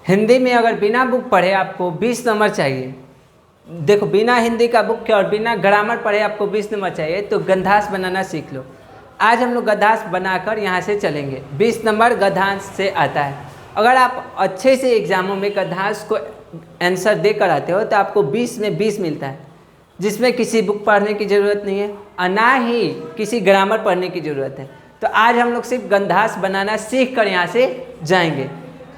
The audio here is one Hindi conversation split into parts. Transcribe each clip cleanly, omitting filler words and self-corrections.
हिंदी में अगर बिना बुक पढ़े आपको 20 नंबर चाहिए, देखो बिना हिंदी का बुक के और बिना ग्रामर पढ़े आपको 20 नंबर चाहिए, तो गंधांश बनाना सीख लो। आज हम लोग गंधांश बनाकर यहाँ से चलेंगे। 20 नंबर गंधांश से आता है। अगर आप अच्छे से एग्जामों में गंधांश को आंसर देकर आते हो तो आपको 20 में 20 मिलता है, जिसमें किसी बुक पढ़ने की ज़रूरत नहीं है और ना ही किसी ग्रामर पढ़ने की ज़रूरत है। तो आज हम लोग सिर्फ गंधांश बनाना सीख कर यहाँ से जाएंगे।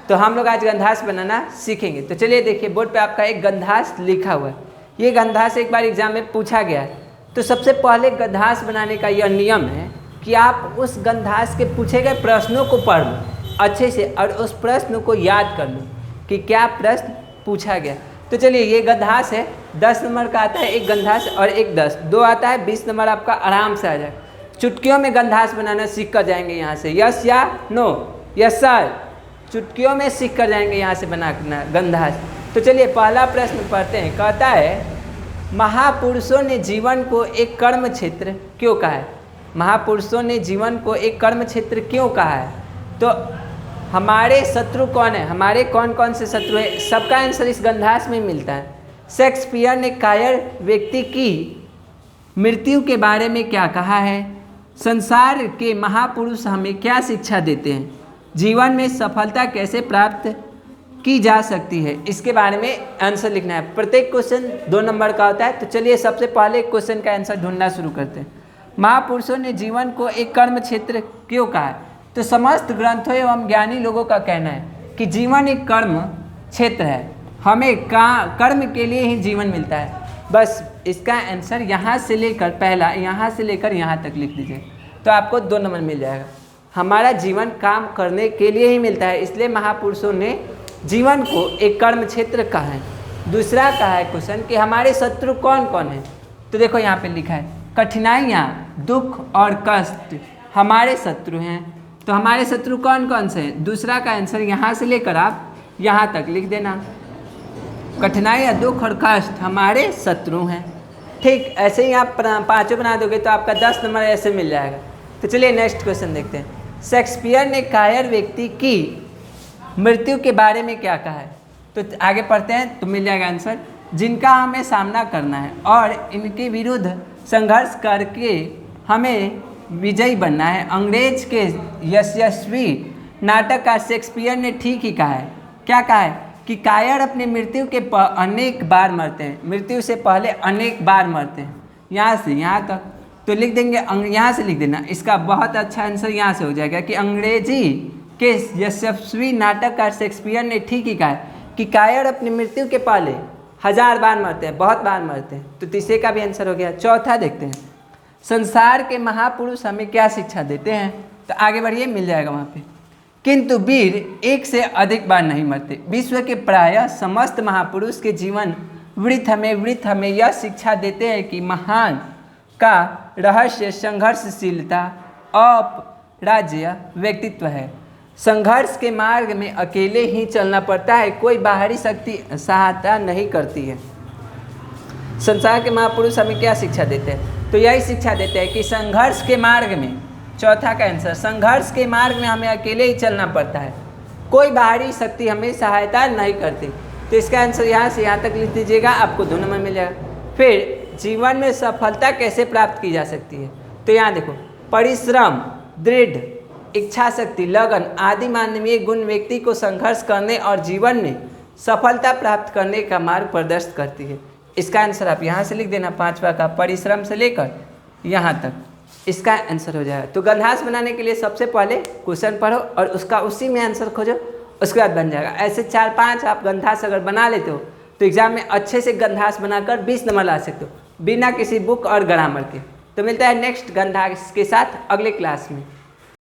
तो हम लोग आज गंधांश बनाना सीखेंगे। तो चलिए देखिए, बोर्ड पे आपका एक गंधांश लिखा हुआ है। ये गंधांश एक बार एग्जाम में पूछा गया है। तो सबसे पहले गंधांश बनाने का यह नियम है कि आप उस गंधांश के पूछे गए प्रश्नों को पढ़ लो अच्छे से और उस प्रश्न को याद कर लो कि क्या प्रश्न पूछा गया। तो चलिए, ये गंधांश है, 10 नंबर का आता है एक गंधांश और एक 10, 2 आता है, 20 नंबर आपका आराम से आ जाएगा। चुटकियों में गंधांश बनाना सीख कर जाएंगे यहाँ से, यस या नो, यस सर, चुटकियों में सीख कर जाएंगे यहाँ से बनाना गंधांश। तो चलिए पहला प्रश्न पढ़ते हैं। कहता है, महापुरुषों ने जीवन को एक कर्म क्षेत्र क्यों कहा है? महापुरुषों ने जीवन को एक कर्म क्षेत्र क्यों कहा है? तो हमारे शत्रु कौन है, हमारे कौन कौन से शत्रु है, सबका आंसर इस गंधांश में मिलता है। शेक्सपियर ने कायर व्यक्ति की मृत्यु के बारे में क्या कहा है? संसार के महापुरुष हमें क्या शिक्षा देते हैं? जीवन में सफलता कैसे प्राप्त की जा सकती है? इसके बारे में आंसर लिखना है। प्रत्येक क्वेश्चन 2 नंबर का होता है। तो चलिए सबसे पहले क्वेश्चन का आंसर ढूंढना शुरू करते हैं। महापुरुषों ने जीवन को एक कर्म क्षेत्र क्यों कहा है? तो समस्त ग्रंथों एवं ज्ञानी लोगों का कहना है कि जीवन एक कर्म क्षेत्र है, हमें कर्म के लिए ही जीवन मिलता है। बस इसका आंसर यहाँ से लेकर पहला यहाँ से लेकर यहाँ तक लिख दीजिए तो आपको 2 नंबर मिल जाएगा। हमारा जीवन काम करने के लिए ही मिलता है, इसलिए महापुरुषों ने जीवन को एक कर्म क्षेत्र कहा है। दूसरा कहा है क्वेश्चन कि हमारे शत्रु कौन कौन है? तो देखो यहाँ पे लिखा है, कठिनाइयाँ, दुख और कष्ट हमारे शत्रु हैं। तो हमारे शत्रु कौन कौन से हैं? दूसरा का आंसर यहाँ से लेकर आप यहाँ तक लिख देना, कठिनाइयाँ, दुख और कष्ट हमारे शत्रु हैं। ठीक ऐसे ही आप 5 बना दोगे तो आपका 10 नंबर ऐसे मिल जाएगा। तो चलिए नेक्स्ट क्वेश्चन देखते हैं। शेक्सपियर ने कायर व्यक्ति की मृत्यु के बारे में क्या कहा है? तो आगे पढ़ते हैं तो मिल जाएगा आंसर, जिनका हमें सामना करना है और इनके विरुद्ध संघर्ष करके हमें विजयी बनना है। अंग्रेज के यशस्वी नाटककार शेक्सपियर ने ठीक ही कहा है। क्या कहा है? कि कायर अपनी मृत्यु के अनेक बार मरते हैं, मृत्यु से पहले अनेक बार मरते हैं। यहाँ से यहाँ तक तो लिख देंगे, यहाँ से लिख देना। इसका बहुत अच्छा आंसर यहाँ से हो जाएगा कि अंग्रेजी के यशस्वी नाटककार शेक्सपियर ने ठीक ही कहा है कि कायर अपनी मृत्यु के पहले 1000 बार मरते हैं, बहुत बार मरते हैं। तो तीसरे का भी आंसर हो गया। चौथा देखते हैं, संसार के महापुरुष हमें क्या शिक्षा देते हैं? तो आगे बढ़िए, मिल जाएगा वहाँ पे। किंतु वीर एक से अधिक बार नहीं मरते। विश्व के प्रायः समस्त महापुरुष के जीवन वृत्त हमें यह शिक्षा देते हैं कि महान का रहस्य संघर्षशीलता अपराज्य व्यक्तित्व है। संघर्ष के मार्ग में अकेले ही चलना पड़ता है, कोई बाहरी शक्ति सहायता नहीं करती है। संसार के महापुरुष हमें क्या शिक्षा देते हैं? तो यही शिक्षा देते हैं कि संघर्ष के मार्ग में, चौथा का आंसर, संघर्ष के मार्ग में हमें अकेले ही चलना पड़ता है, कोई बाहरी शक्ति हमें सहायता नहीं करती। तो इसका आंसर यहाँ से यहाँ तक लिख दीजिएगा, आपको 2 नंबर मिल जाएगा। फिर जीवन में सफलता कैसे प्राप्त की जा सकती है? तो यहाँ देखो, परिश्रम, दृढ़ इच्छा शक्ति, लगन आदि मानवीय गुण व्यक्ति को संघर्ष करने और जीवन में सफलता प्राप्त करने का मार्ग प्रदर्शित करती है। इसका आंसर आप यहाँ से लिख देना, 5वां का परिश्रम से लेकर यहाँ तक इसका आंसर हो जाएगा। तो गंधांश बनाने के लिए सबसे पहले क्वेश्चन पढ़ो और उसका उसी में आंसर खोजो, उसके बाद बन जाएगा। ऐसे 4-5 आप गंधांश अगर बना लेते हो तो एग्जाम में अच्छे से गंधांश बनाकर 20 नंबर ला सकते हो बिना किसी बुक और ग्रामर के। तो मिलता है नेक्स्ट गंधांश के साथ अगले क्लास में।